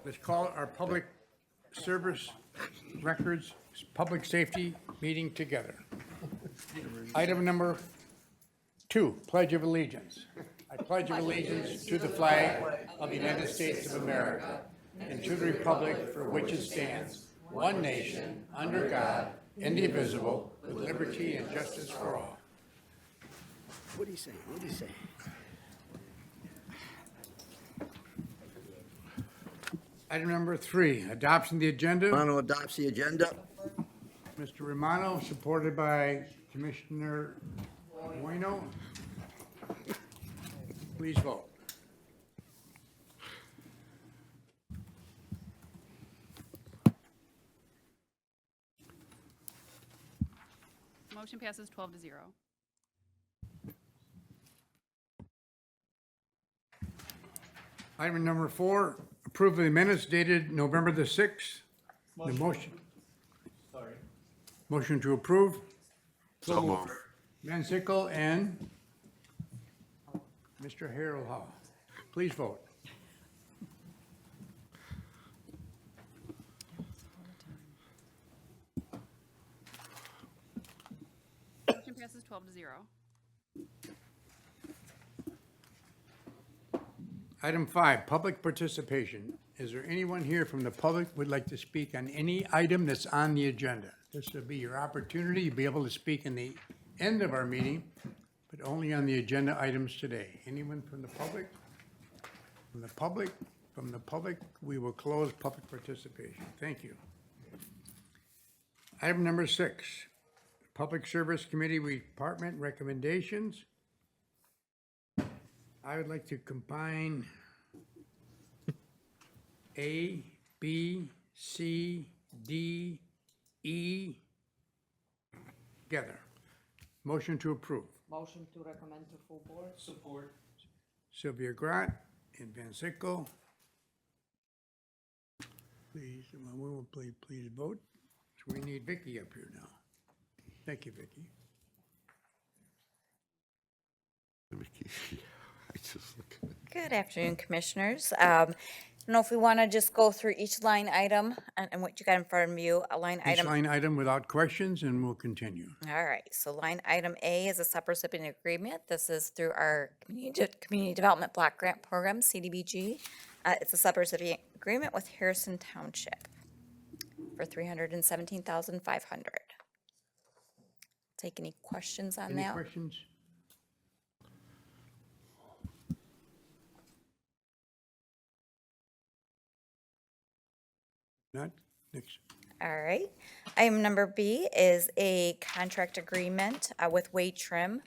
Let's call our public service records, public safety meeting together. Item number 2, Pledge of Allegiance. I pledge allegiance to the flag of the United States of America and to the republic for which it stands, one nation, under God, indivisible, with liberty and justice for all. What do you say? What do you say? Item number 3, adoption of the agenda. Romano adopts the agenda. Mr. Romano, supported by Commissioner Bueno. Please vote. Motion passes 12-0. Item number 4, approve of the minutes dated November the 6th. The motion. Sorry. Motion to approve. So moved. Van Sickle and Mr. Harold Hall. Please vote. Motion passes 12-0. Item 5, public participation. Is there anyone here from the public who would like to speak on any item that's on the agenda? This will be your opportunity. You'll be able to speak in the end of our meeting, but only on the agenda items today. Anyone from the public? From the public? From the public, we will close public participation. Thank you. Item number 6, Public Service Committee Department recommendations. I would like to combine A, B, C, D, E together. Motion to approve. Motion to recommend to full board? Support. Sylvia Grott and Van Sickle. Please, please vote. So we need Vicky up here now. Thank you, Vicky. Mickey, I just look at it. Good afternoon, Commissioners. I don't know if we want to just go through each line item and what you got in front of you, a line Each item. line item without questions, and we'll continue. All right, so line item A is a subrecipient agreement. This is through our Community Development Block Grant Program, CDBG. It's a subrecipient agreement with Harrison Township for $317,500. Take any questions on Any that? questions? Not? Next. All right. Item number B is a contract agreement with Wade Trim.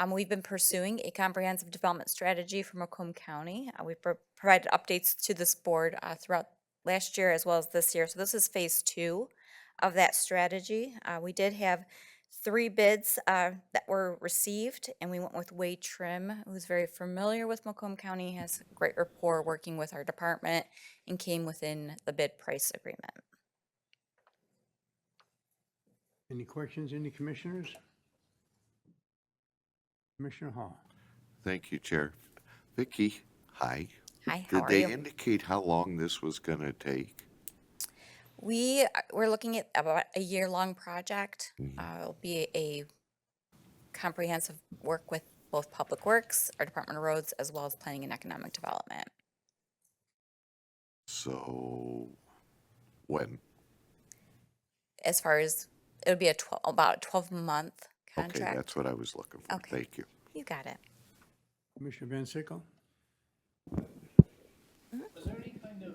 We've been pursuing a comprehensive development strategy for Macomb County. We've provided updates to this board throughout last year as well as this year. So this is phase 2 of that strategy. We did have 3 bids that were received, and we went with Wade Trim, who's very familiar with Macomb County, has great rapport working with our department, and came within the bid price agreement. Any questions, any commissioners? Commissioner Hall. Thank you, Chair. Vicky, hi. Hi, how Did are they you? indicate how long this was going to take? We're looking at about a year-long project. It'll be a comprehensive work with both Public Works, our Department of Roads, as well as Planning and Economic Development. So, when? As far as, it'll be about a 12-month Okay, contract. that's what I was looking for. Okay. Thank you. You got it. Commissioner Van Sickle? Was there any kind of,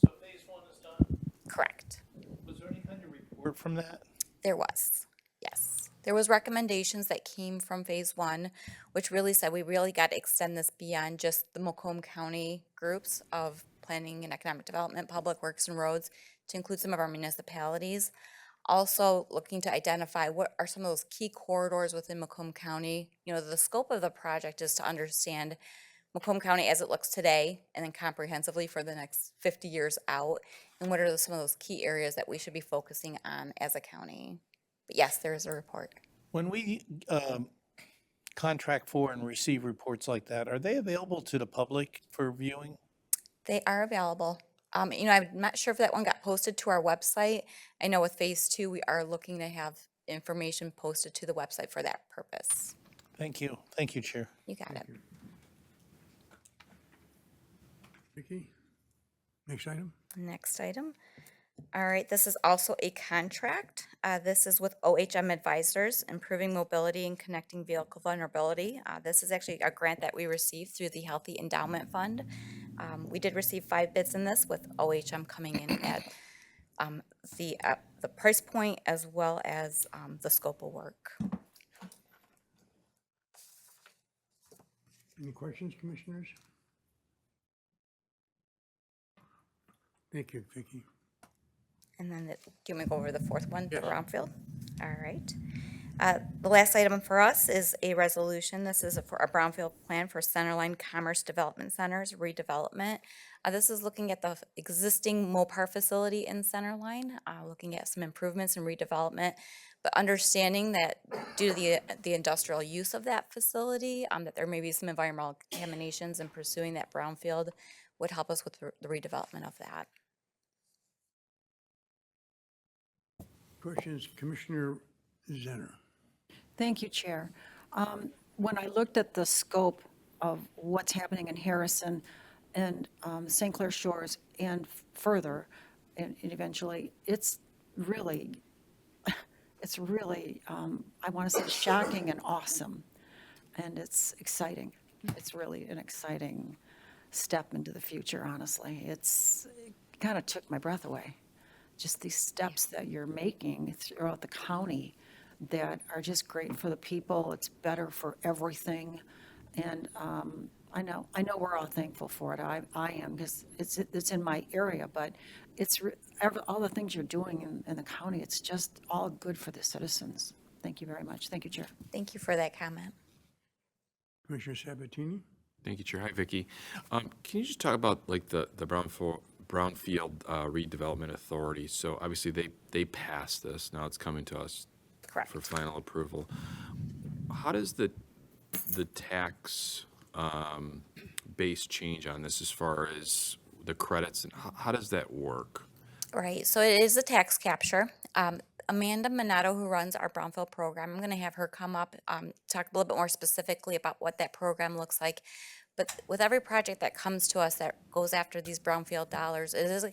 so phase 1 is done? Correct. Was there any kind of report from that? There was, yes. There was recommendations that came from phase 1, which really said we really got to extend this beyond just the Macomb County groups of planning and economic development, public works and roads, to include some of our municipalities. Also looking to identify what are some of those key corridors within Macomb County. You know, the scope of the project is to understand Macomb County as it looks today and then comprehensively for the next 50 years out. And what are some of those key areas that we should be focusing on as a county? But yes, there is a report. When we contract for and receive reports like that, are they available to the public for viewing? They are available. I'm not sure if that one got posted to our website. I know with phase two, we are looking to have information posted to the website for that purpose. Thank you. Thank you, Chair. You got it. Vicki? Next item? Next item. All right, this is also a contract. This is with OHM Advisors, Improving Mobility and Connecting Vehicle Vulnerability. This is actually a grant that we received through the Healthy Endowment Fund. We did receive 5 bids in this, with OHM coming in at the price point as well as the scope of work. Any questions, commissioners? Thank you, Vicki. And then, do you want me to go over the fourth one, Yes. Brownfield? All right. The last item for us is a resolution. This is for a Brownfield plan for Centerline Commerce Development Centers redevelopment. This is looking at the existing Mopar facility in Centerline, looking at some improvements and redevelopment, but understanding that due to the industrial use of that facility, that there may be some environmental contaminations, and pursuing that Brownfield would help us with the redevelopment of that. Questions, Commissioner Zenner? Thank you, Chair. When I looked at the scope of what's happening in Harrison and St. Clair Shores and further, and eventually, it's really, I want to say shocking and awesome. And it's exciting. It's really an exciting step into the future, honestly. It kind of took my breath away. Just these steps that you're making throughout the county that are just great for the people. It's better for everything. And I know we're all thankful for it. I am, because it's in my area, but all the things you're doing in the county, it's just all good for the citizens. Thank you very much. Thank you, Chair. Thank you for that comment. Commissioner Sabatini? Thank you, Chair. Hi, Vicki. Can you just talk about like the Brownfield Redevelopment Authority? So obviously they passed this. Now it's coming to us Correct. for final approval. How does the tax base change on this as far as the credits, and how does that work? Right, so it is a tax capture. Amanda Minato, who runs our Brownfield program, I'm going to have her come up, talk a little bit more specifically about what that program looks like. But with every project that comes to us that goes after these Brownfield dollars, it is a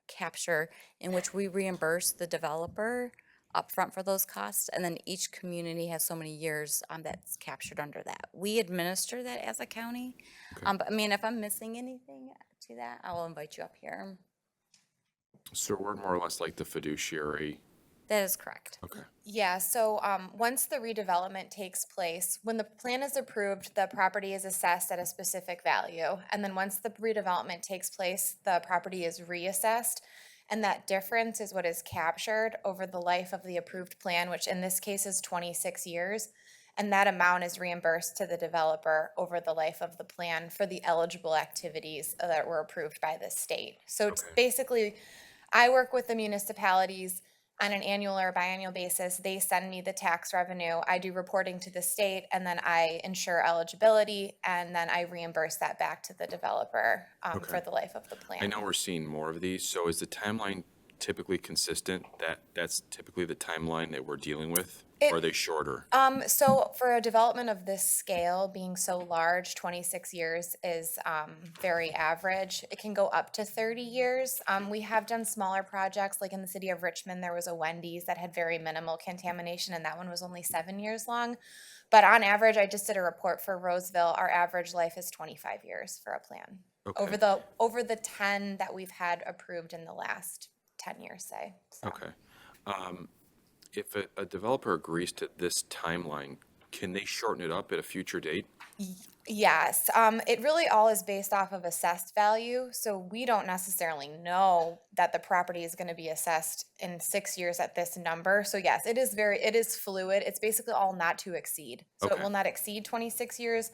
capture in which we reimburse the developer upfront for those costs, and then each community has so many years that's captured under that. We administer that as a county. Okay. But I mean, if I'm missing anything to that, I will invite you up here. So we're more or less like the fiduciary. That is correct. Okay. Yeah, so once the redevelopment takes place, when the plan is approved, the property is assessed at a specific value. And then once the redevelopment takes place, the property is reassessed. And that difference is what is captured over the life of the approved plan, which in this case is 26 years. And that amount is reimbursed to the developer over the life of the plan for the eligible activities that were approved by the state. So it's basically, I work with the municipalities on an annual or biannual basis. They send me the tax revenue. I do reporting to the state, and then I ensure eligibility, and then I reimburse that back to the developer for the life of the plan. I know we're seeing more of these. So is the timeline typically consistent? That's typically the timeline that we're dealing with, or are they shorter? So for a development of this scale, being so large, 26 years is very average. It can go up to 30 years. We have done smaller projects, like in the city of Richmond, there was a Wendy's that had very minimal contamination, and that one was only 7 years long. But on average, I just did a report for Roseville, our average life is 25 years for a plan. Okay. Over the 10 that we've had approved in the last 10 years, say. So. Okay. If a developer agrees to this timeline, can they shorten it up at a future date? Yes, it really all is based off of assessed value, so we don't necessarily know that the property is going to be assessed in 6 years at this number. So yes, it is fluid. It's basically all not to exceed. So it Okay. will not exceed 26 years.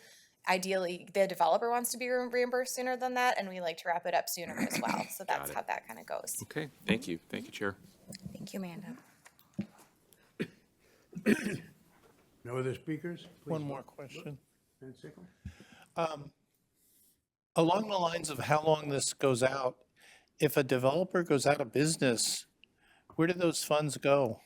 Ideally, the developer wants to be reimbursed sooner than that, and we like to wrap it up sooner as well. So that's it. how that kind of goes. Okay, thank you. Thank you, Chair. Thank you, Amanda. No other speakers? Please One vote. more question. Van Sickle? Along the lines of how long this goes out, if a developer goes out of business, where do those funds go?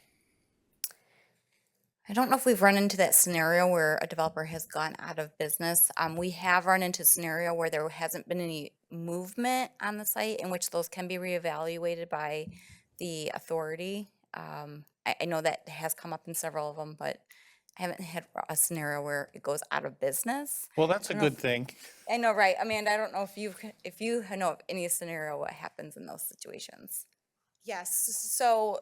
I don't know if we've run into that scenario where a developer has gone out of business. We have run into a scenario where there hasn't been any movement on the site in which those can be reevaluated by the authority. I know that has come up in several of them, but I haven't had a scenario where it goes out of business. Well, that's a I don't know good thing. I know, right? Amanda, I don't know if you know of any scenario what happens in those situations. Yes, so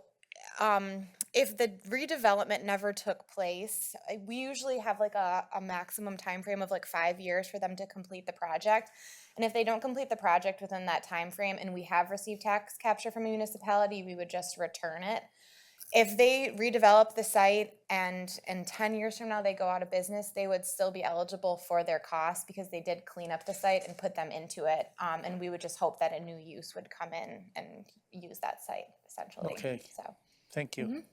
if the redevelopment never took place, we usually have like a maximum time frame of like 5 years for them to complete the project. And if they don't complete the project within that time frame and we have received tax capture from a municipality, we would just return it. If they redevelop the site and 10 years from now they go out of business, they would still be eligible for their costs because they did clean up the site and put them into it. And we would just hope that a new use would come in and use that site essentially. Okay. So. Thank you.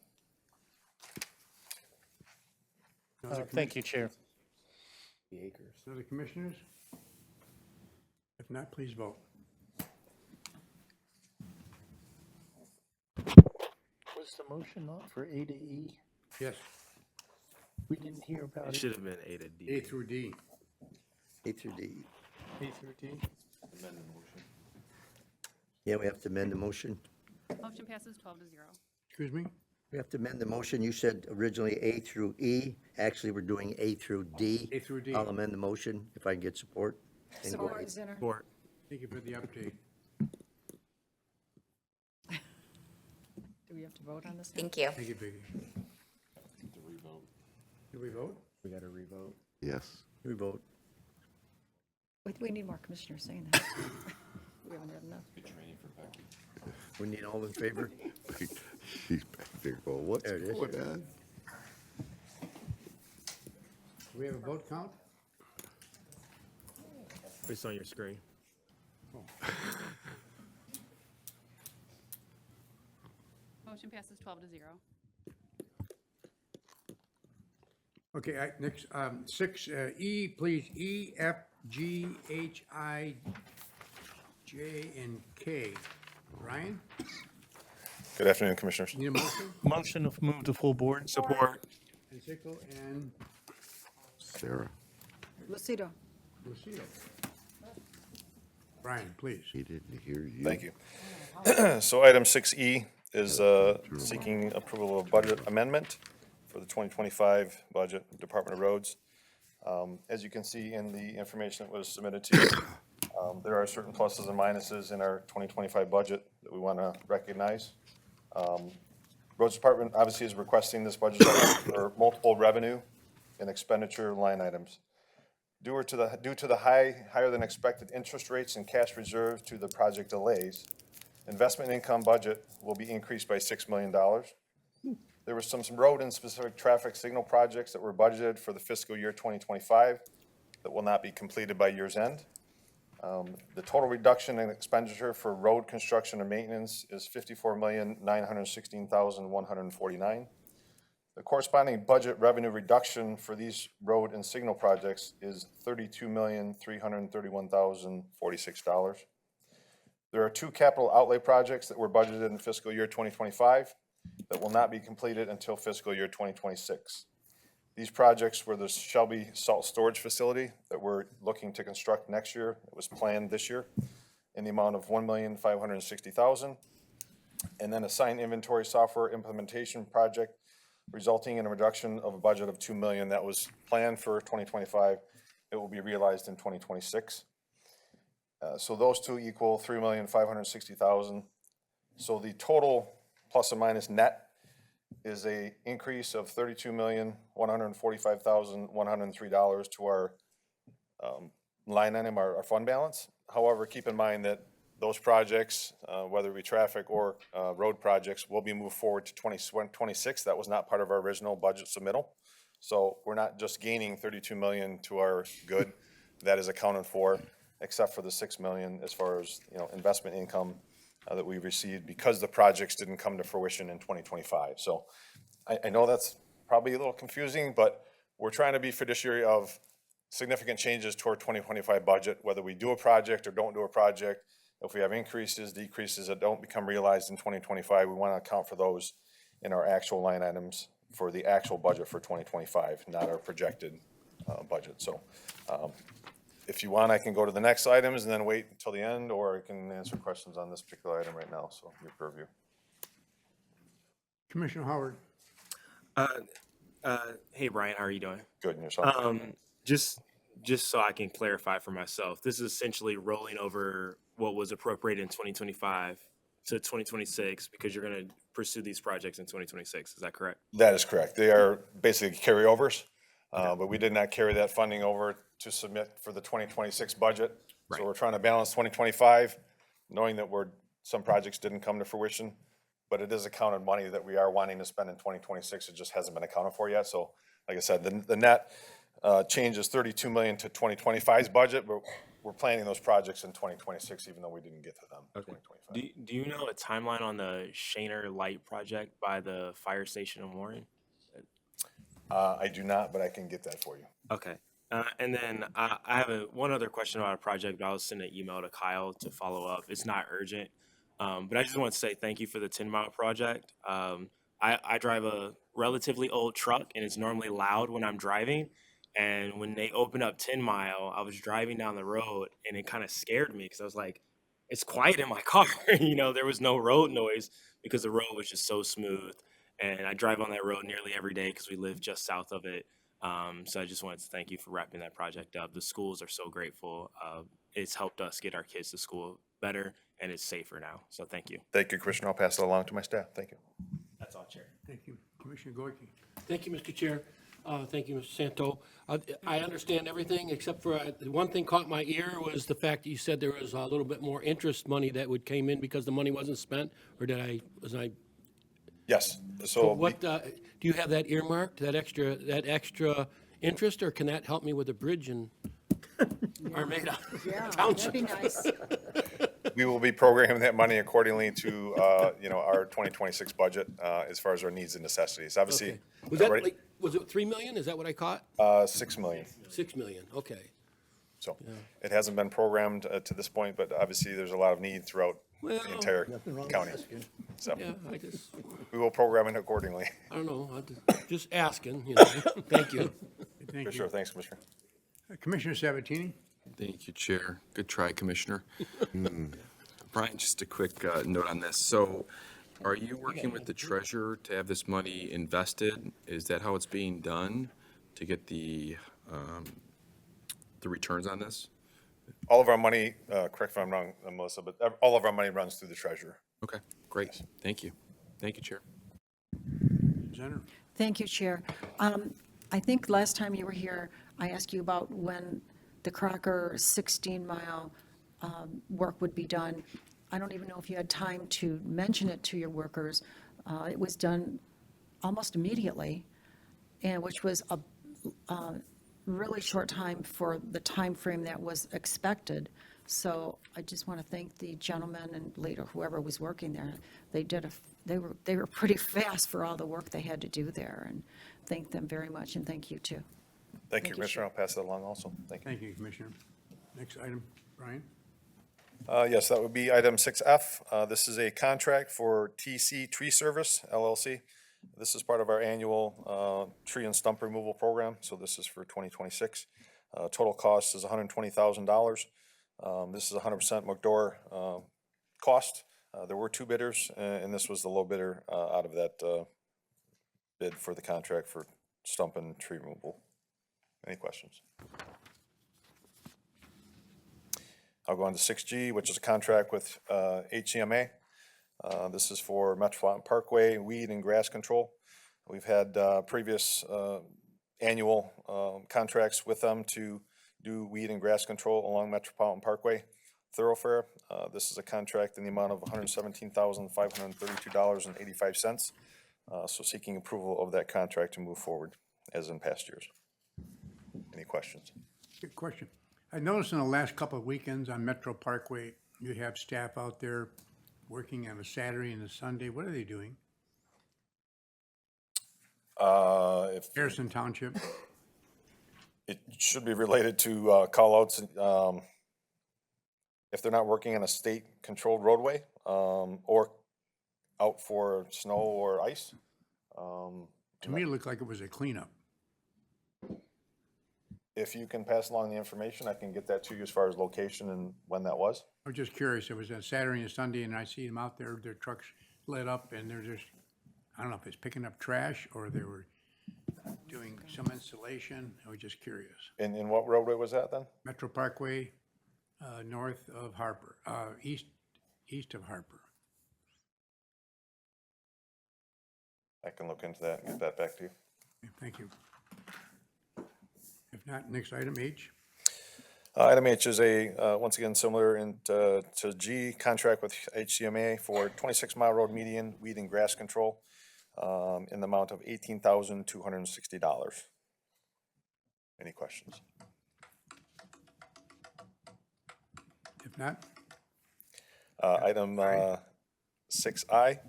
Thank you, Chair. Other commissioners? If not, please vote. Was the motion not for A to E? Yes, We didn't hear about It it. should have been A to D. A through D. A through D. A through D? Yeah, we have to amend the motion. Motion passes 12-0. Excuse me? We have to amend the motion. You said originally A through E. Actually, we're doing A through D. A through D. I'll amend the motion if I can get support. And go ahead. Support. Thank you for the update. Do we have to vote on this? Thank you. Thank you, Vicki. Did we vote? We got to revote. Yes. We vote. We need more commissioners saying that. We haven't had enough. We need all in favor? She's back there going, what's There it is. going on? Do we have a vote count? It's on your screen. Motion passes 12-0. Okay, next, 6E, please, E, F, G, H, I, J, and K. Ryan, Good afternoon, Commissioners. need a motion? Motion to move the full board. Support. And Sickle and Sarah, Lucido. Lucio. Brian, please. he didn't hear you. Thank you. So item 6E is seeking approval of budget amendment for the 2025 budget, Department of Roads. As you can see in the information that was submitted to you, there are certain pluses and minuses in our 2025 budget that we want to recognize. Roads Department obviously is requesting this budget for multiple revenue and expenditure line items. Due to the higher than expected interest rates and cash reserves to the project delays, investment income budget will be increased by $6 million. There were some road and specific traffic signal projects that were budgeted for the fiscal year 2025 that will not be completed by year's end. The total reduction in expenditure for road construction and maintenance is $54,916,149. The corresponding budget revenue reduction for these road and signal projects is $32,331,046. There are 2 capital outlay projects that were budgeted in fiscal year 2025 that will not be completed until fiscal year 2026. These projects were the Shelby Salt Storage Facility that we're looking to construct next year. It was planned this year in the amount of $1,560,000. And then a sign inventory software implementation project resulting in a reduction of a budget of $2 million that was planned for 2025. It will be realized in 2026. So those two equal $3,560,000. So the total plus or minus net is a increase of $32,145,103 to our line item, our fund balance. However, keep in mind that those projects, whether it be traffic or road projects, will be moved forward to 2026. That was not part of our original budget submittal. So we're not just gaining $32 million to our good. That is accounted for, except for the $6 million as far as, investment income that we received because the projects didn't come to fruition in 2025. So I know that's probably a little confusing, but we're trying to be fiduciary of significant changes to our 2025 budget, whether we do a project or don't do a project. If we have increases, decreases that don't become realized in 2025, we want to account for those in our actual line items for the actual budget for 2025, not our projected budget. So if you want, I can go to the next items and then wait until the end, or I can answer questions on this particular item right now, so your purview. Commissioner Howard. Hey, Brian, how are you doing? Good, and yourself? Just so I can clarify for myself, this is essentially rolling over what was appropriated in 2025 to 2026 because you're going to pursue these projects in 2026. Is that correct? That is correct. They are basically carryovers, but we did not carry that funding over to submit for the 2026 budget. So we're trying to balance 2025, knowing that some projects didn't come to fruition, but it is accounted money that we are wanting to spend in 2026. It just hasn't been accounted for yet. So like I said, the net change is 32 million to 2025's budget, but we're planning those projects in 2026, even though we didn't get to them in 2025. Do you know a timeline on the Shaner Light project by the fire station in Warren? I do not, but I can get that for you. Okay. And then I have one other question about a project, but I'll send an email to Kyle to follow up. It's not urgent, but I just want to say thank you for the 10-mile project. I drive a relatively old truck, and it's normally loud when I'm driving. And when they opened up 10 Mile, I was driving down the road, and it kind of scared me because I was like, it's quiet in my car. There was no road noise because the road was just so smooth. And I drive on that road nearly every day because we live just south of it. So I just wanted to thank you for wrapping that project up. The schools are so grateful. It's helped us get our kids to school better, and it's safer now. So thank you. Thank you, Commissioner. I'll pass it along to my staff. Thank you. That's all, Chair. Thank you. Commissioner Goyke. Thank you, Mr. Chair. Thank you, Mr. Santo. I understand everything except for the one thing caught my ear was the fact that you said there was a little bit more interest money that came in because the money wasn't spent, or was I? Yes. So what do you have that earmarked, that extra interest, or can that help me with a bridge in Armada Township? That'd be nice. we will be programming that money accordingly to our 2026 budget as far as our needs and necessities. Obviously, Okay. Was that was it 3 million? Is that what I caught? 6 million. 6 million. Okay. So it hasn't been programmed to this point, but obviously there's a lot of need throughout the entire county. So Yeah, I just, we will program it accordingly. I don't know, I'm just asking, Thank you. Thank For you. sure. Thanks, Commissioner. Commissioner Sabatini. Thank you, Chair. Good try, Commissioner. Brian, just a quick note on this. So are you working with the treasurer to have this money invested? Is that how it's being done to get the returns on this? All of our money, correct if I'm wrong, Melissa, but all of our money runs through the treasurer. Okay, great. Thank you. Thank you, Chair. Jenner. Thank you, Chair. I think last time you were here, I asked you about when the Crocker 16-mile work would be done. I don't even know if you had time to mention it to your workers. It was done almost immediately, and which was a really short time for the time frame that was expected. So I just want to thank the gentleman and later whoever was working there. They were pretty fast for all the work they had to do there, and thank them very much, and thank you too. Thank you, Commissioner. I'll pass that along also. Thank you. Thank you, Commissioner. Next item, Brian. Yes, that would be item 6F. This is a contract for TC Tree Service LLC. This is part of our annual tree and stump removal program, so this is for 2026. Total cost is $120,000. This is 100% McDore cost. There were two bidders, and this was the low bidder out of that bid for the contract for stump and tree removal. Any questions? I'll go on to 6G, which is a contract with HCMA. This is for Metropolitan Parkway weed and grass control. We've had previous annual contracts with them to do weed and grass control along Metropolitan Parkway thoroughfare. This is a contract in the amount of $117,532.85. So seeking approval of that contract to move forward as in past years. Any questions? Good question. I noticed in the last couple of weekends on Metro Parkway, you have staff out there working on a Saturday and a Sunday. What are they doing? Harrison Township. It should be related to call-outs if they're not working on a state-controlled roadway, or out for snow or ice. To me, it looked like it was a cleanup. If you can pass along the information, I can get that to you as far as location and when that was. I was just curious. It was a Saturday and Sunday, and I see them out there, their trucks lit up, and they're just, I don't know if it's picking up trash or they were doing some installation. I was just curious. And what roadway was that then? Metro Parkway, north of Harper, east of Harper. I can look into that and get that back to you. Okay, thank you. If not, next item, H. Item H is once again, similar to G, contract with HCMA for 26-mile road median weed and grass control in the amount of $18,260. Any questions? If not, Item 6I,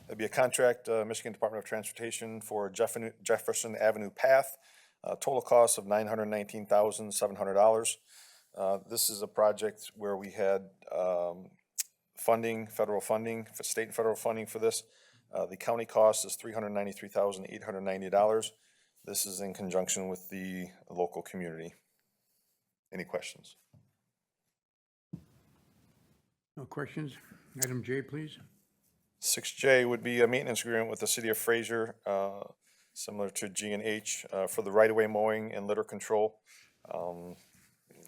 that'd be a contract, Michigan Department of Transportation for Jefferson Avenue Path, total cost of $919,700. This is a project where we had funding, federal funding, state and federal funding for this. The county cost is $393,890. This is in conjunction with the local community. Any questions? no questions. Item J, please. 6J would be a maintenance agreement with the city of Fraser, similar to G and H, for the right-of-way mowing and litter control.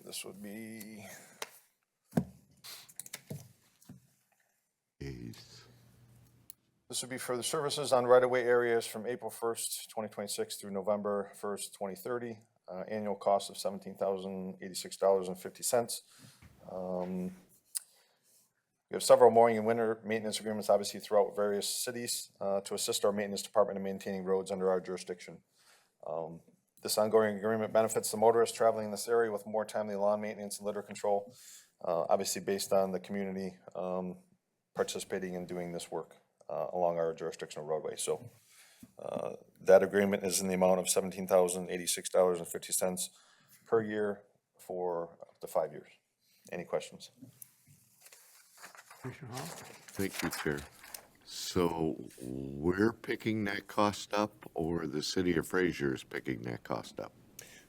This would be, this would be for the services on right-of-way areas from April 1st, 2026 through November 1st, 2030. Annual cost of $17,086.50. We have several mowing and winter maintenance agreements, obviously, throughout various cities to assist our maintenance department in maintaining roads under our jurisdiction. This ongoing agreement benefits the motorists traveling in this area with more timely lawn maintenance and litter control, obviously based on the community participating in doing this work along our jurisdictional roadway. So that agreement is in the amount of $17,086.50 per year for up to 5 years. Any questions? Commissioner Hall? Thank you, Chair. So we're picking that cost up, or the city of Fraser is picking that cost up?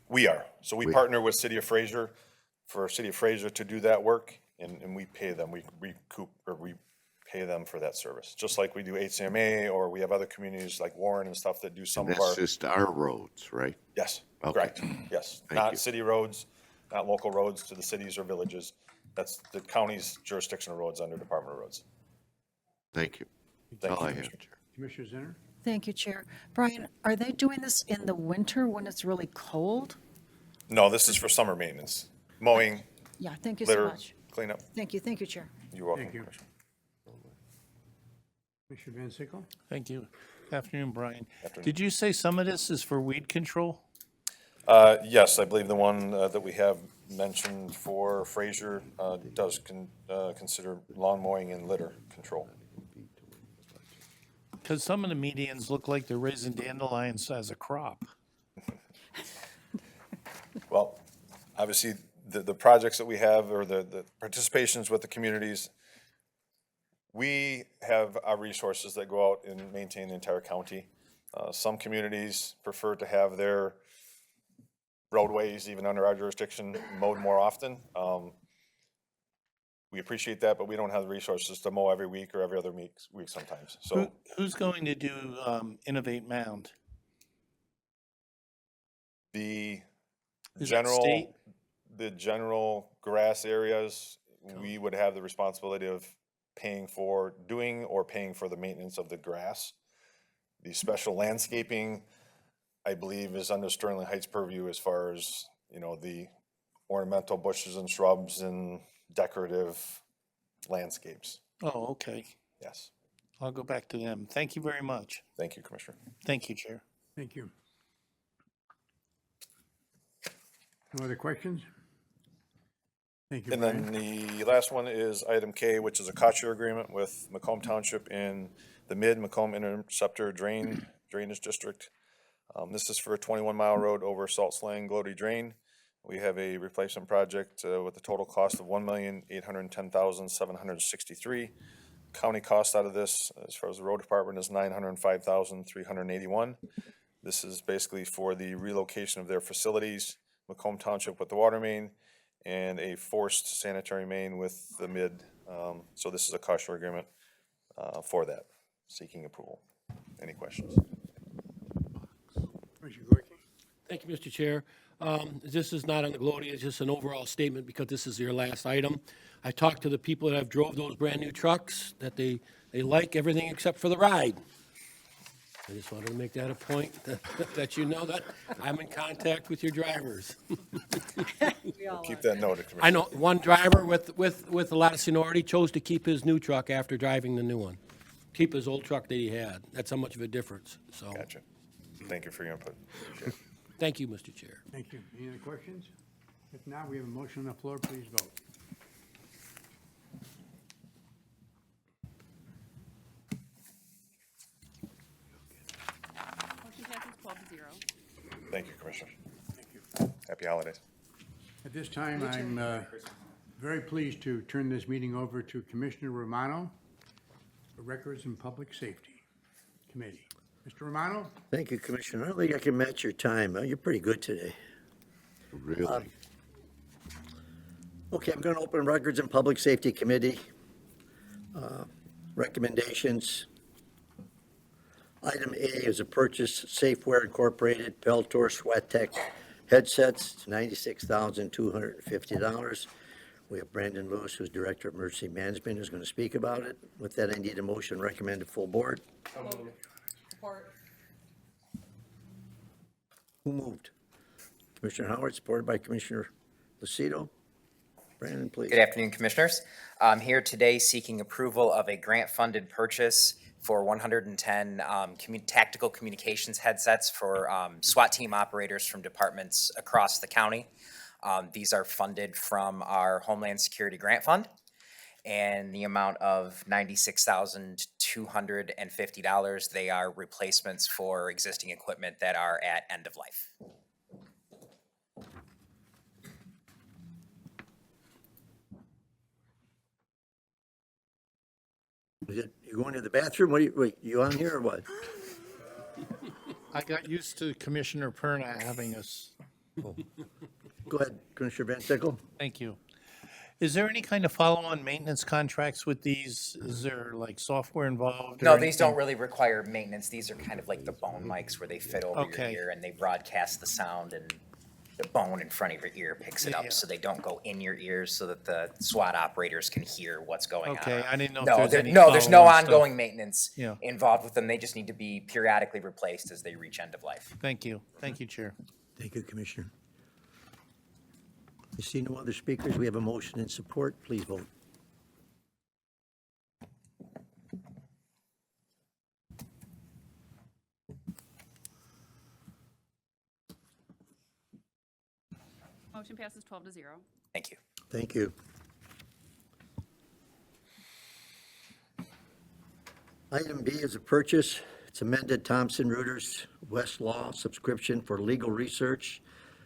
We are. So we partner with City of Fraser for City of Fraser to do that work, and we pay them. We recoup, or we pay them for that service, just like we do HCMA, or we have other communities like Warren and stuff that do some of our. That's just our roads, right? Yes, Okay. correct. Yes, Thank not you. city roads, not local roads to the cities or villages. That's the county's jurisdictional roads under Department of Roads. Thank you. Thank That's all you, I have, Commissioner. Chair. Commissioner Zinner? Thank you, Chair. Brian, are they doing this in the winter when it's really cold? No, this is for summer maintenance, mowing, Yeah, thank you so litter, much. cleanup. Thank you, Chair. You're welcome, Thank you. Commissioner. Commissioner Van Sickle? Thank you. Afternoon, Brian. Afternoon. Did you say some of this is for weed control? Yes, I believe the one that we have mentioned for Fraser does consider lawn mowing and litter control. Because some of the medians look like they're raising dandelions as a crop. Well, obviously, the projects that we have, or the participations with the communities, we have our resources that go out and maintain the entire county. Some communities prefer to have their roadways, even under our jurisdiction, mowed more often. We appreciate that, but we don't have the resources to mow every week or every other week sometimes. So Who's going to do Innovate Mound? the Is that state? general grass areas, we would have the responsibility of paying for doing or paying for the maintenance of the grass. The special landscaping, I believe, is under Sterling Heights purview as far as, the ornamental bushes and shrubs and decorative landscapes. Oh, okay. Yes. I'll go back to them. Thank you very much. Thank you, Commissioner. Thank you, Chair. Thank you. No other questions? Thank you, And Brian. then the last one is item K, which is a cost share agreement with Macomb Township in the Macomb Interceptor Drainage District. This is for a 21-mile road over Salt Slang Glody Drain. We have a replacement project with a total cost of $1,810,763. County cost out of this, as far as the road department, is $905,381. This is basically for the relocation of their facilities, Macomb Township with the water main, and a forced sanitary main with the mid. So this is a cost share agreement for that, seeking approval. Any questions? Commissioner Gorky? Thank you, Mr. Chair. This is not on the gloating, it's just an overall statement because this is your last item. I talked to the people that have drove those brand-new trucks, that they like everything except for the ride. I just wanted to make that a point, that you know that I'm in contact with your drivers. Keep that noted, Commissioner. I know one driver with a lot of seniority chose to keep his new truck after driving the new one. Keep his old truck that he had. That's how much of a difference, so. Gotcha. Thank you for your input. Appreciate it. Thank you, Mr. Chair. Thank you. Any other questions? If not, we have a motion on the floor. Please vote. Motion passes 12-0. Thank you, Commissioner. Thank you. Happy holidays. At this time, I'm very pleased to turn this meeting over to Commissioner Romano, the Records and Public Safety Committee. Mr. Romano? Thank you, Commissioner. I don't think I can match your time. You're pretty good today. Really? Okay, I'm going to open Records and Public Safety Committee. Recommendations. Item A is a purchase Safeware Incorporated Peltor Sweat Tech headsets, $96,250. We have Brandon Lewis, who's Director of Emergency Management, who's going to speak about it. With that, I need a motion recommended full board. Who moved? Commissioner Howard, supported by Commissioner Lucido. Brandon, please. Good afternoon, Commissioners. I'm here today seeking approval of a grant-funded purchase for 110 tactical communications headsets for SWAT team operators from departments across the county. These are funded from our Homeland Security Grant Fund, and the amount of $96,250. They are replacements for existing equipment that are at end of life. You going to the bathroom? Wait, you on here or what? I got used to Commissioner Perna having us. Go ahead, Commissioner Van Sickle. Thank you. Is there any kind of follow-on maintenance contracts with these? Is there like software involved? or No, these don't anything? really require maintenance. These are kind of like the bone mics where they fit over your Okay. ear and they broadcast the sound, and the bone in front of your ear picks it Yeah, up, yeah. so they don't go in your ears, so that the SWAT operators can hear what's going on. Okay, I didn't know if No, there's any there's no follow-on stuff. ongoing maintenance Yeah. involved with them. They just need to be periodically replaced as they reach end of life. Thank you. Thank you, Chair. Thank you, Commissioner. I see no other speakers. We have a motion in support. Please vote. Motion passes 12-0. Thank you. Thank you. Item B is a purchase. It's amended Thomson Reuters Westlaw subscription for legal research.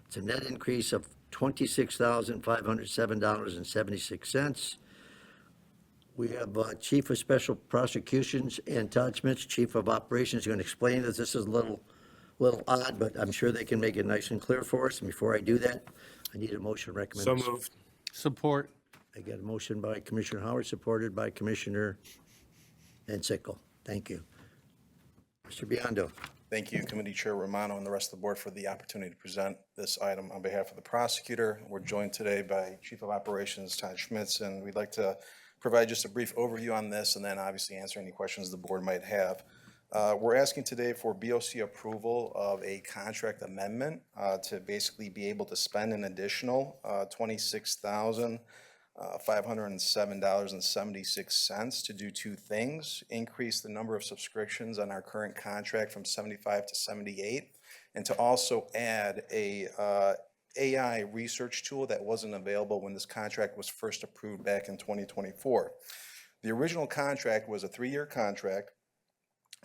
It's a net increase of $26,507.76. We have Chief of Special Prosecutions and Todd Smith, Chief of Operations, going to explain that this is a little odd, but I'm sure they can make it nice and clear for us. And before I do that, I need a motion So recommended. moved. Support. I got a motion by Commissioner Howard, supported by Commissioner Van Sickle. Thank you. Mr. Biondo. Thank you, Committee Chair Romano and the rest of the board for the opportunity to present this item on behalf of the prosecutor. We're joined today by Chief of Operations Todd Schmitz, and we'd like to provide just a brief overview on this and then obviously answer any questions the board might have. We're asking today for BOC approval of a contract amendment to basically be able to spend an additional $26,507.76 to do two things: increase the number of subscriptions on our current contract from 75 to 78, and to also add a AI research tool that wasn't available when this contract was first approved back in 2024. The original contract was a 3-year contract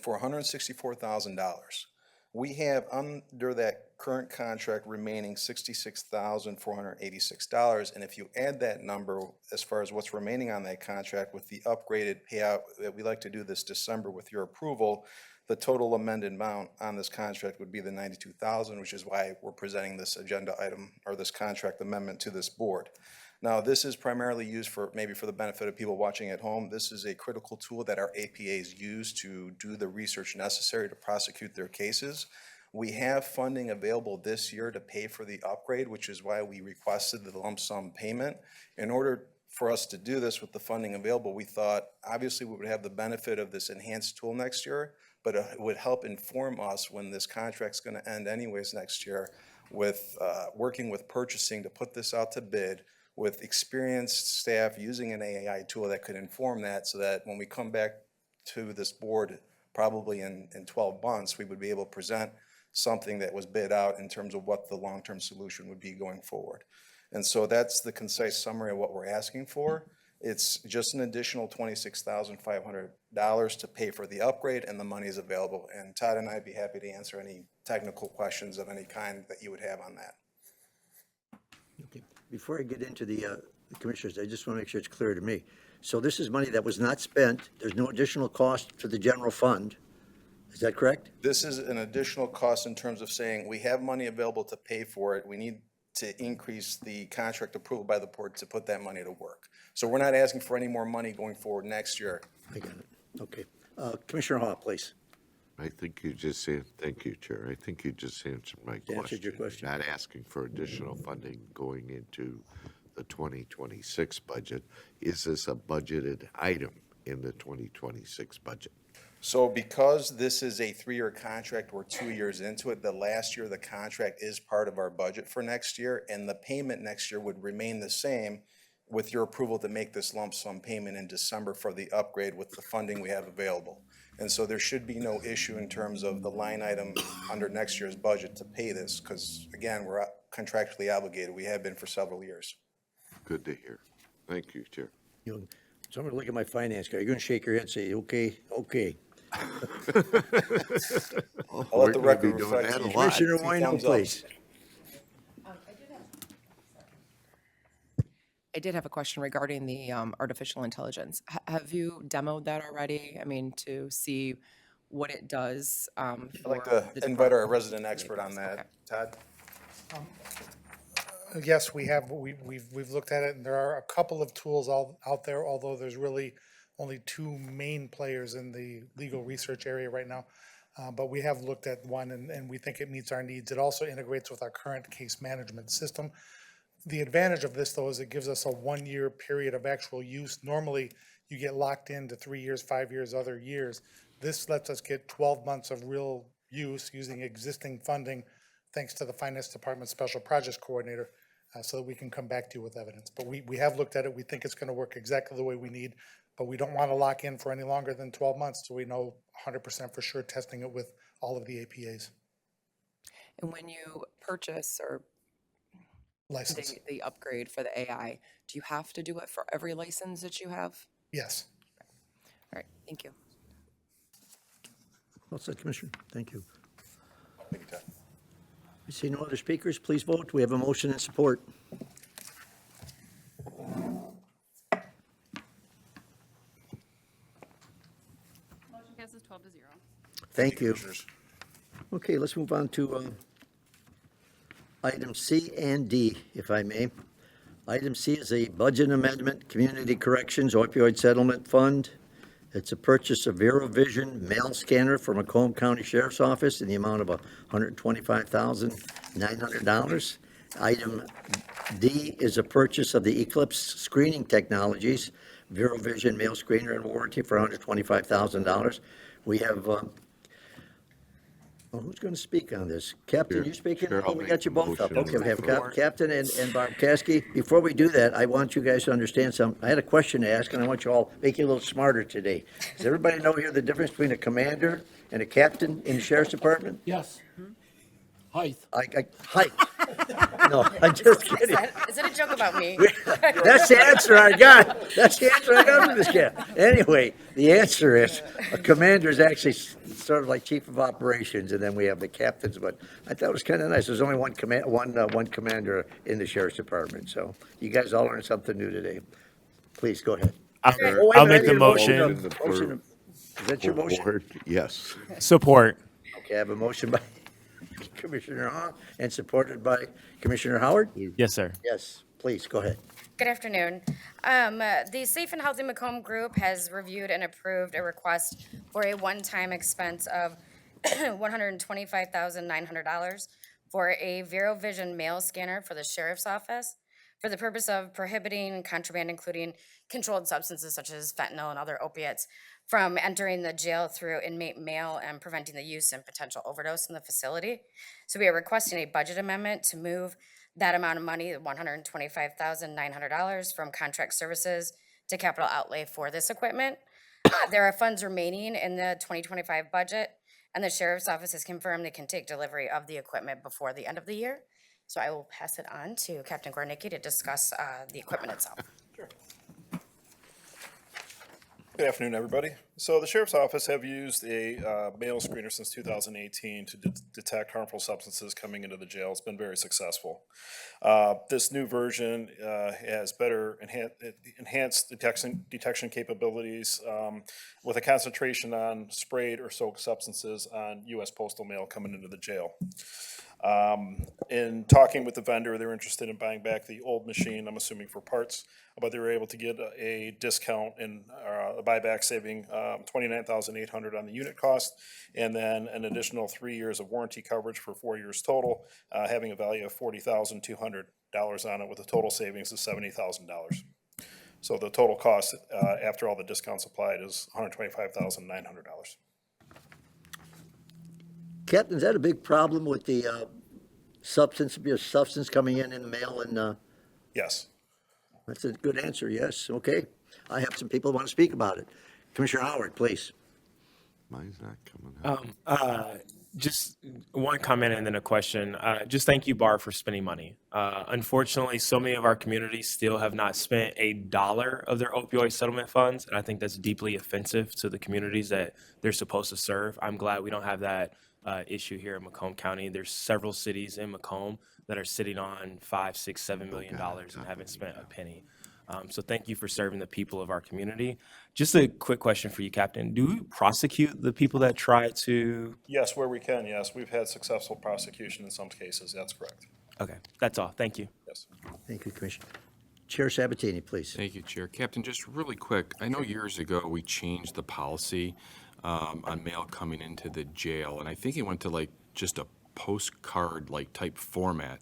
for $164,000. We have under that current contract remaining $66,486. And if you add that number, as far as what's remaining on that contract with the upgraded payout that we like to do this December with your approval, the total amended amount on this contract would be the $92,000, which is why we're presenting this agenda item or this contract amendment to this board. Now, this is primarily used for, maybe for the benefit of people watching at home, this is a critical tool that our APAs use to do the research necessary to prosecute their cases. We have funding available this year to pay for the upgrade, which is why we requested the lump sum payment. In order for us to do this with the funding available, we thought, obviously, we would have the benefit of this enhanced tool next year, but it would help inform us when this contract's going to end anyways next year with working with purchasing to put this out to bid with experienced staff using an AI tool that could inform that, so that when we come back to this board, probably in 12 months, we would be able to present something that was bid out in terms of what the long-term solution would be going forward. And so that's the concise summary of what we're asking for. It's just an additional $26,500 to pay for the upgrade, and the money is available. And Todd and I'd be happy to answer any technical questions of any kind that you would have on that. Okay. Before I get into the commissioners, I just want to make sure it's clear to me. So this is money that was not spent. There's no additional cost to the general fund. Is that correct? This is an additional cost in terms of saying we have money available to pay for it. We need to increase the contract approval by the board to put that money to work. So we're not asking for any more money going forward next year. I got it. Okay. Commissioner Hall, please. I think you just said, thank you, Chair. I think you just answered my question. Answered your question. Not asking for additional funding going into the 2026 budget. Is this a budgeted item in the 2026 budget? So because this is a 3-year contract, we're 2 years into it, the last year of the contract is part of our budget for next year, and the payment next year would remain the same with your approval to make this lump sum payment in December for the upgrade with the funding we have available. And so there should be no issue in terms of the line item under next year's budget to pay this, because again, we're contractually obligated. We have been for several years. Good to hear. Thank you, Chair. So I'm going to look at my finance guy. You're going to shake your head and say, okay, okay. I'll let the record reflect. Commissioner Wino, please. I did have a question regarding the artificial intelligence. Have you demoed that already? I mean, to see what it does? I'd like to invite our resident expert on that. Todd? Yes, we have. We've looked at it, and there are a couple of tools out there, although there's really only 2 main players in the legal research area right now. But we have looked at one, and we think it meets our needs. It also integrates with our current case management system. The advantage of this, though, is it gives us a 1-year period of actual use. Normally, you get locked into 3 years, 5 years, other years. This lets us get 12 months of real use using existing funding, thanks to the Finance Department Special Projects Coordinator, so that we can come back to you with evidence. But we have looked at it. We think it's going to work exactly the way we need, but we don't want to lock in for any longer than 12 months, so we know 100% for sure, testing it with all of the APAs. And when you purchase or License. the upgrade for the AI, do you have to do it for every license that you have? Yes. All right, thank you. Well said, Commissioner. Thank you. Thank you, Todd. I see no other speakers. Please vote. We have a motion and support. Motion passes 12-0. Thank you. Okay, let's move on to item C and D, if I may. Item C is a budget amendment, Community Corrections Opioid Settlement Fund. It's a purchase of VeroVision mail scanner for Macomb County Sheriff's Office in the amount of $125,900. Item D is a purchase of the Eclipse Screening Technologies VeroVision mail screener and warranty for $125,000. We have, who's going to speak on this? Captain, you speaking? Sure, I'll We make got you the both up. motion Okay, we have on the floor. Captain and Bob Caskey. Before we do that, I want you guys to understand something. I had a question to ask, and I want you all to make you a little smarter today. Does everybody know here the difference between a commander and a captain in the sheriff's department? Yes. Height. Height. No, I'm just kidding. Is that a joke about me? That's the answer I got. That's the answer I got from this guy. Anyway, the answer is a commander is actually sort of like chief of operations, and then we have the captains. But I thought it was kind of nice. There's only one commander in the sheriff's department. So you guys all learned something new today. Please go ahead. I'll wait a minute, make I the need a motion. Is that your motion? Board, yes. Support. Okay, I have a motion by Commissioner Hahn and supported by Commissioner Howard. Yes, sir. Yes, please, go ahead. Good afternoon. The Safe and Healthy Macomb Group has reviewed and approved a request for a one-time expense of $125,900 for a VeroVision mail scanner for the sheriff's office for the purpose of prohibiting contraband, including controlled substances such as fentanyl and other opiates, from entering the jail through inmate mail and preventing the use and potential overdose in the facility. So we are requesting a budget amendment to move that amount of money, $125,900, from contract services to capital outlay for this equipment. There are funds remaining in the 2025 budget, and the sheriff's office has confirmed they can take delivery of the equipment before the end of the year. So I will pass it on to Captain Gornicki to discuss the equipment itself. Good afternoon, everybody. So the Sheriff's Office have used a mail screener since 2018 to detect harmful substances coming into the jail. It's been very successful. This new version has better enhanced detection capabilities with a concentration on sprayed or soaked substances on U.S. postal mail coming into the jail. In talking with the vendor, they're interested in buying back the old machine, I'm assuming for parts, but they were able to get a discount in a buyback, saving $29,800 on the unit cost, and then an additional 3 years of warranty coverage for 4 years total, having a value of $40,200 on it, with a total savings of $70,000. So the total cost after all the discounts applied is $125,900. Captain, is that a big problem with the substance coming in the mail? And Yes. that's a good answer, yes, okay. I have some people who want to speak about it. Commissioner Howard, please. Mine's not coming out. Just one comment and then a question. Just thank you, Barb, for spending money. Unfortunately, so many of our communities still have not spent $1 of their opioid settlement funds, and I think that's deeply offensive to the communities that they're supposed to serve. I'm glad we don't have that issue here in Macomb County. There's several cities in Macomb that are sitting on $5, $6, $7 million and haven't spent a penny. So thank you for serving the people of our community. Just a quick question for you, Captain. Do we prosecute the people that try to? Yes, where we can, yes. We've had successful prosecution in some cases, that's correct. Okay, that's all. Thank you. Yes. Thank you, Commissioner. Chair Sabatini, please. Thank you, Chair. Captain, just really quick, I know years ago we changed the policy on mail coming into the jail, and I think it went to like just a postcard like type format.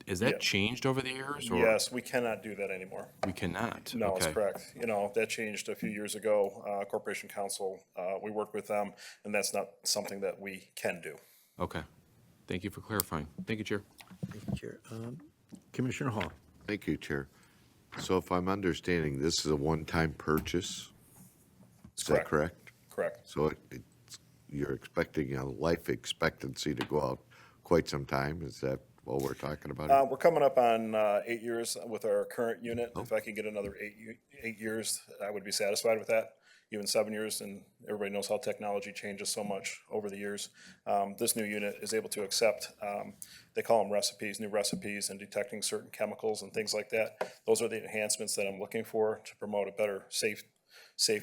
Has that changed over the years? Or? Yes, we cannot do that anymore. We cannot? No, Okay. that's correct. You know, that changed a few years ago. Corporation Counsel, we worked with them, and that's not something that we can do. Okay. Thank you for clarifying. Thank you, Chair. Thank you, Chair. Commissioner Hall. Thank you, Chair. So if I'm understanding, this is a one-time purchase? Is that correct? Correct. So you're expecting a life expectancy to go out quite some time? Is that what we're talking about? We're coming up on 8 years with our current unit. If I could get another 8 years, I would be satisfied with that. Even 7 years, and everybody knows how technology changes so much over the years. This new unit is able to accept, they call them recipes, new recipes, and detecting certain chemicals and things like that. Those are the enhancements that I'm looking for to promote a better, safe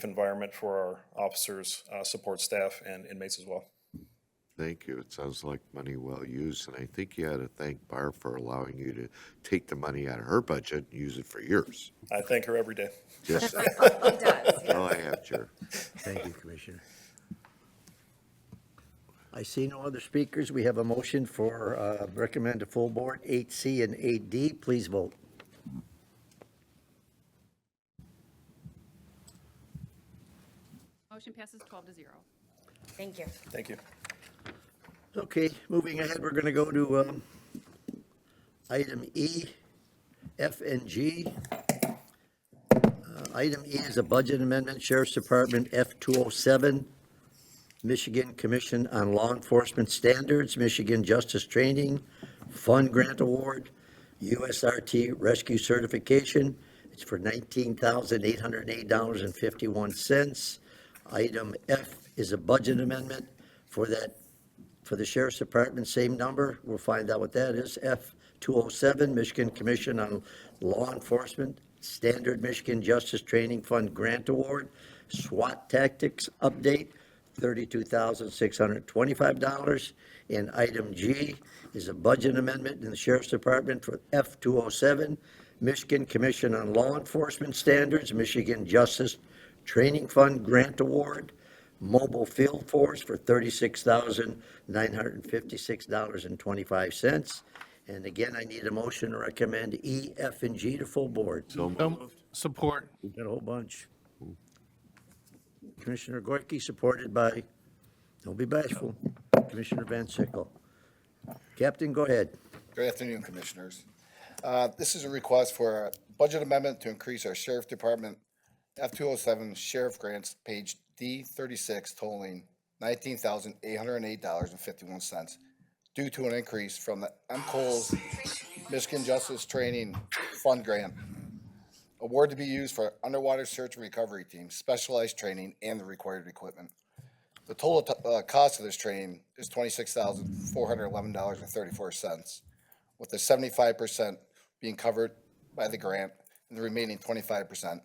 environment for our officers, support staff, and inmates as well. Thank you. It sounds like money well used, and I think you ought to thank Barb for allowing you to take the money out of her budget and use it for yours. I thank her every day. Yes. He does, yes. All I have, Chair. Thank you, Commissioner. I see no other speakers. We have a motion for recommend to full board 8C and 8D. Please vote. Motion passes 12-0. Thank you. Thank you. Okay, moving ahead, we're going to go to item E, F, and G. Item E is a budget amendment, Sheriff's Department F207, Michigan Commission on Law Enforcement Standards, Michigan Justice Training Fund Grant Award, USRT Rescue Certification. It's for $19,808.51. Item F is a budget amendment for that, for the Sheriff's Department, same number. We'll find out what that is. F 207, Michigan Commission on Law Enforcement Standard Michigan Justice Training Fund Grant Award, SWAT Tactics Update, $32,625. And item G is a budget amendment in the Sheriff's Department for F 207, Michigan Commission on Law Enforcement Standards, Michigan Justice Training Fund Grant Award, Mobile Field Force for $36,956.25. And again, I need a motion to recommend E, F, and G to full board. Support. We've got a whole bunch. Commissioner Gorky, supported by, don't be bashful, Commissioner Van Sickle. Captain, go ahead. Good afternoon, Commissioners. This is a request for a budget amendment to increase our Sheriff Department F-207 Sheriff Grants, page D36, totaling $19,808.51, due to an increase from the MCOL's Michigan Justice Training Fund Grant. Award to be used for underwater search and recovery team, specialized training, and the required equipment. The total cost of this training is $26,411.34, with the 75% being covered by the grant and the remaining 25%,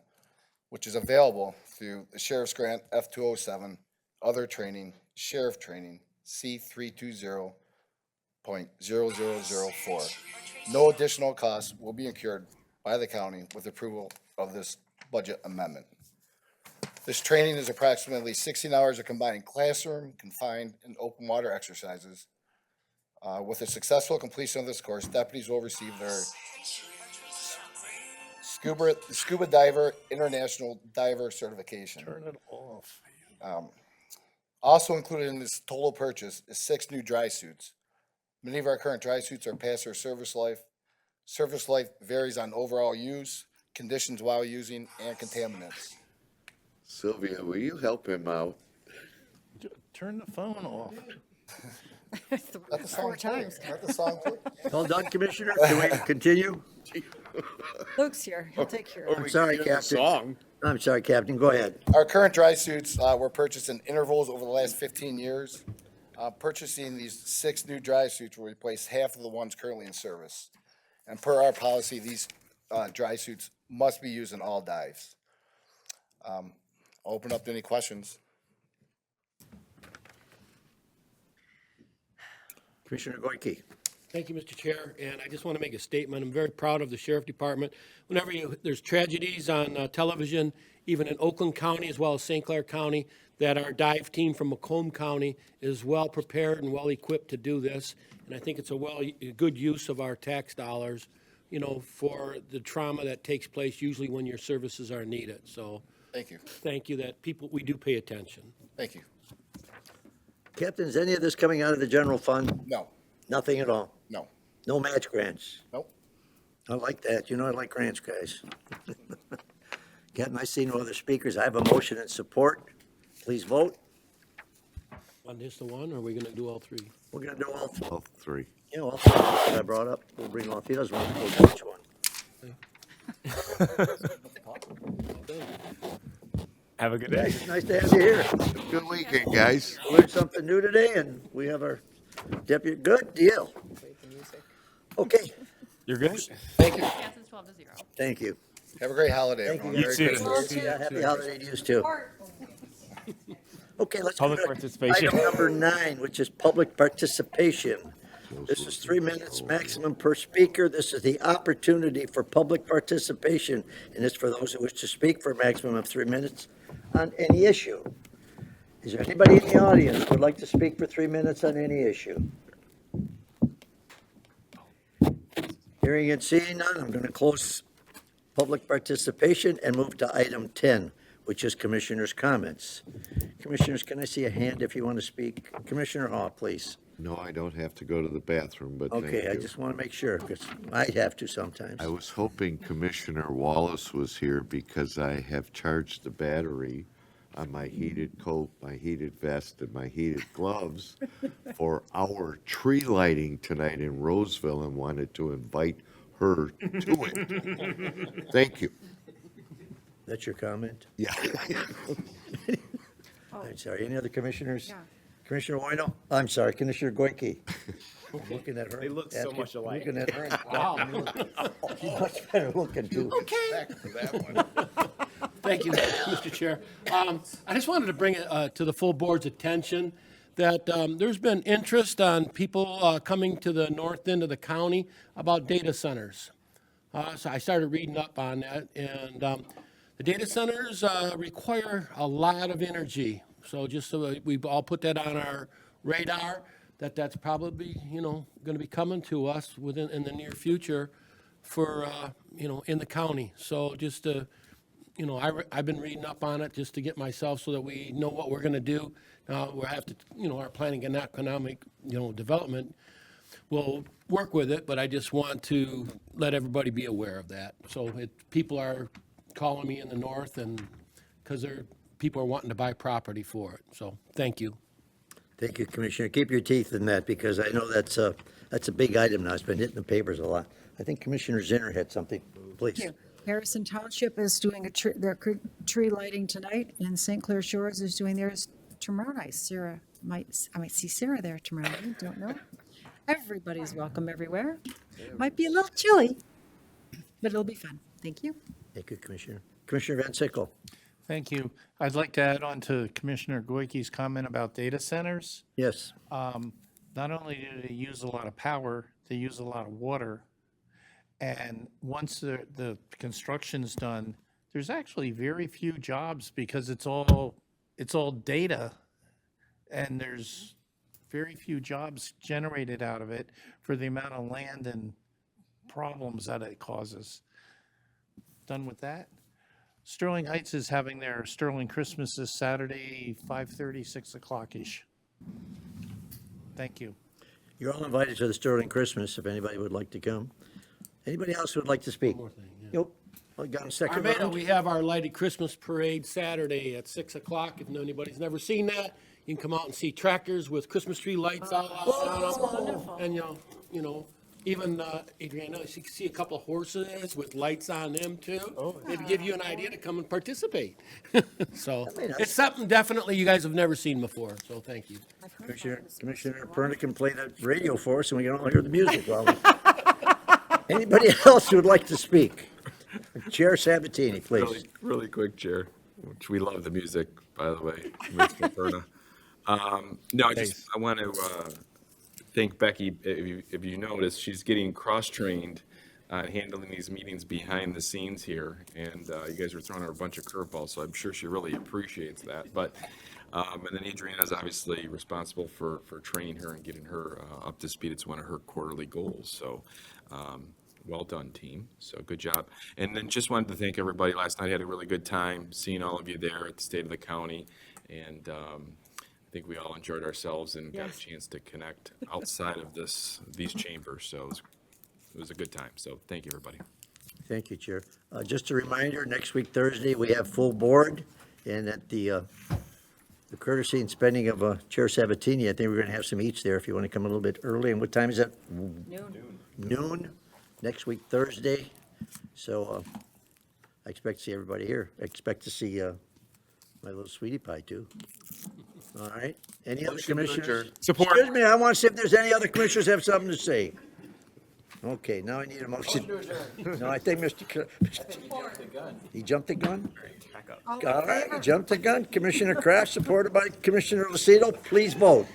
which is available through the Sheriff's Grant F-207, Other Training, Sheriff Training, C320.0004. No additional costs will be incurred by the county with approval of this budget amendment. This training is approximately 16 hours of combined classroom, confined, and open water exercises. With the successful completion of this course, deputies will receive their Scuba Diver International Diver Certification. Turn it off. Also included in this total purchase is 6 new dry suits. Many of our current dry suits are past their service life. Service life varies on overall use, conditions while using, and contaminants. Sylvia, will you help him out? Turn the phone off. Let the song play. Let the song play. All done, Commissioner? Can we continue? Luke's here, he'll take care of it. I'm sorry, Captain. I'm sorry, Captain, go ahead. Our current dry suits were purchased in intervals over the last 15 years. Purchasing these 6 new dry suits will replace half of the ones currently in service. And per our policy, these dry suits must be used in all dives. I'll open up to any questions. Commissioner Goyke. Thank you, Mr. Chair, and I just want to make a statement. I'm very proud of the Sheriff Department. Whenever there's tragedies on television, even in Oakland County as well as St. Clair County, that our dive team from Macomb County is well prepared and well equipped to do this. And I think it's a good use of our tax dollars, for the trauma that takes place usually when your services are needed. So Thank you. thank you that we do pay attention. Thank you. Captain, is any of this coming out of the general fund? No, Nothing at all? no, No match grants? nope. I like that. I like grants, guys. Captain, I see no other speakers. I have a motion and support. Please vote. On this the one, or are we going to do all three? We're going to do all All three. all three that I brought up. We'll bring all, he doesn't want to go each one. Have a good day. It's nice to have you here. Good weekend, guys. Learned something new today, and we have our deputy. Good deal. Okay, You're good? Thank you. Passes 12-0. thank you. Have a great holiday, Thank everyone. you. Merry You too. Christmas. Yeah, happy holiday to you too. Okay, let's go Public to participation. item number 9, which is public participation. This is 3 minutes maximum per speaker. This is the opportunity for public participation, and it's for those who wish to speak for a maximum of 3 minutes on any issue. Is there anybody in the audience who would like to speak for 3 minutes on any issue? Hearing and seeing none, I'm going to close public participation and move to item 10, which is commissioners' comments. Commissioners, can I see a hand if you want to speak? Commissioner Hall, please. No, I don't have to go to the bathroom, but thank Okay, I you. just want to make sure, because I have to sometimes. I was hoping Commissioner Wallace was here because I have charged the battery on my heated coat, my heated vest, and my heated gloves for our tree lighting tonight in Roseville and wanted to invite her to it. Thank you. That's your comment? Yeah. I'm sorry, any other commissioners? Commissioner Wino? I'm sorry, Commissioner Goike. I'm looking at her. They look so much alike. Looking at her. Wow. She's much better looking too. Okay. Thank you, Mr. Chair. I just wanted to bring it to the full board's attention that there's been interest on people coming to the north end of the county about data centers. So I started reading up on that, and the data centers require a lot of energy. So just so we all put that on our radar, that's probably, going to be coming to us in the near future for, in the county. So just to, I've been reading up on it just to get myself so that we know what we're going to do. Now we'll have to, our planning and economic, development will work with it, but I just want to let everybody be aware of that. So people are calling me in the north and because people are wanting to buy property for it. So thank you. Thank you, Commissioner. Keep your teeth in that because I know that's a big item now. It's been hitting the papers a lot. I think Commissioner Zinner had something, please. Thank you. Harrison Township is doing their tree lighting tonight, and St. Clair Shores is doing theirs tomorrow night. I might see Sarah there tomorrow night, don't know. Everybody's welcome everywhere. Might be a little chilly, but it'll be fun. Thank you. Thank you, Commissioner. Commissioner Van Sickle. Thank you. I'd like to add on to Commissioner Goike's comment about data centers. Yes. Not only do they use a lot of power, they use a lot of water. And once the construction's done, there's actually very few jobs because it's all data, and there's very few jobs generated out of it for the amount of land and problems that it causes. Done with that. Sterling Heights is having their Sterling Christmas this Saturday, 5:30, 6 o'clock-ish. Thank you. You're all invited to the Sterling Christmas if anybody would like to come. Anybody else who would like to speak? One more thing, yeah. Nope. I got a second Armada, round. we have our lighted Christmas parade Saturday at 6 o'clock. If anybody's never seen that, you can come out and see tractors with Christmas tree lights all out on them. And even Adriana, you can see a couple of horses with lights on them too. Maybe give you an idea to come and participate. So it's something definitely you guys have never seen before. So thank you. Commissioner Perna can play the radio for us and we can all hear the music. Anybody else who would like to speak? Chair Sabatini, please. Really quick, Chair, which we love the music, by the way, Commissioner Perna. I want to thank Becky. If you notice, she's getting cross-trained on handling these meetings behind the scenes here, and you guys are throwing her a bunch of curveballs, so I'm sure she really appreciates that. But and then Adriana is obviously responsible for training her and getting her up to speed. It's one of her quarterly goals. So well done, team. So good job. And then just wanted to thank everybody. Last night I had a really good time seeing all of you there at the State of the County, and I think we all enjoyed ourselves and got a chance to connect outside of these chambers. So it was a good time. So thank you, everybody. Thank you, Chair. Just a reminder, next week, Thursday, we have full board, and at the courtesy and spending of Chair Sabatini, I think we're going to have some eats there if you want to come a little bit early. And what time is that? Noon. Next week, Thursday. So I expect to see everybody here. I expect to see my little sweetie pie, too. All right. Any other commissioners? Support. Excuse me, I want to see if there's any other commissioners have something to say. Okay, now I need a motion. No, I think Mr. He jumped the gun? All right, he jumped the gun. Commissioner Kraft, supported by Commissioner Lucido. Please vote.